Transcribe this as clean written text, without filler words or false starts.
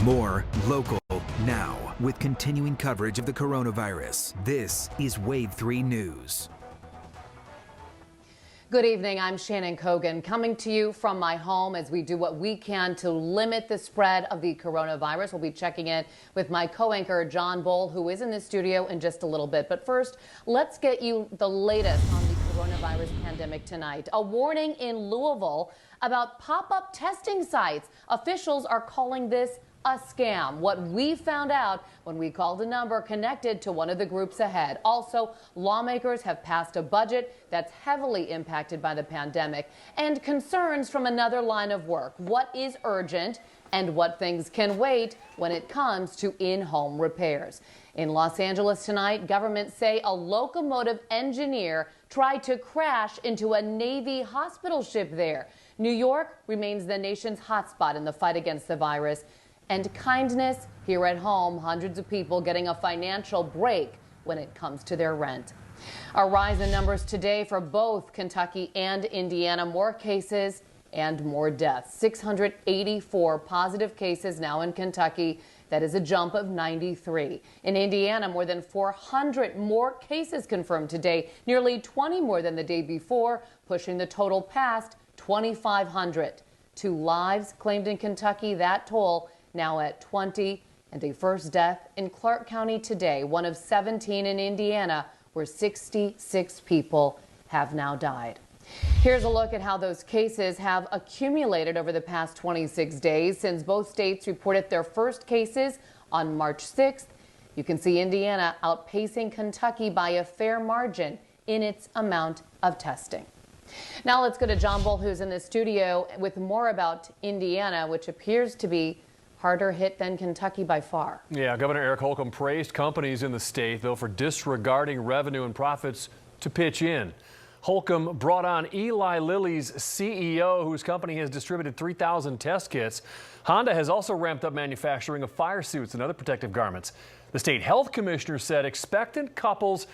More local now with continuing coverage of the coronavirus. This is Wave 3 News. Good evening, I'm Shannon Kogan coming to you from my home as we do what we can to limit the spread of the coronavirus. We'll be checking in with my co-anchor John Bull, who is in the studio in just a little bit. But first, let's get you the latest on the coronavirus pandemic tonight. A warning in Louisville about pop-up testing sites. Officials are calling this a scam. What we found out when we called a number connected to one of the groups ahead. Also, lawmakers have passed a budget that's heavily impacted by the pandemic and concerns from another line of work. What is urgent and what things can wait when it comes to in-home repairs. In Los Angeles tonight, government say a locomotive engineer tried to crash into a Navy hospital ship there. New York remains the nation's hotspot in the fight against the virus. And kindness here at home, hundreds of people getting a financial break when it comes to their rent. A rise in numbers today for both Kentucky and Indiana. More cases and more deaths. 684 positive cases now in Kentucky. That is a jump of 93. In Indiana, more than 400 more cases confirmed today, nearly 20 more than the day before, pushing the total past 2,500. 2 lives claimed in Kentucky, that toll now at 20, and a first death in Clark County today, one of 17 in Indiana, where 66 people have now died. Here's a look at how those cases have accumulated over the past 26 days since both states reported their first cases on March 6th. You can see Indiana outpacing Kentucky by a fair margin in its amount of testing. Now let's go to John Bull, who's in the studio with more about Indiana, which appears to be harder hit than Kentucky by far. Yeah, Governor Eric Holcomb praised companies in the state, though, for disregarding revenue and profits to pitch in. Holcomb brought on Eli Lilly's CEO, whose company has distributed 3,000 test kits. Honda has also ramped up manufacturing of fire suits and other protective garments. The state health commissioner said expectant couples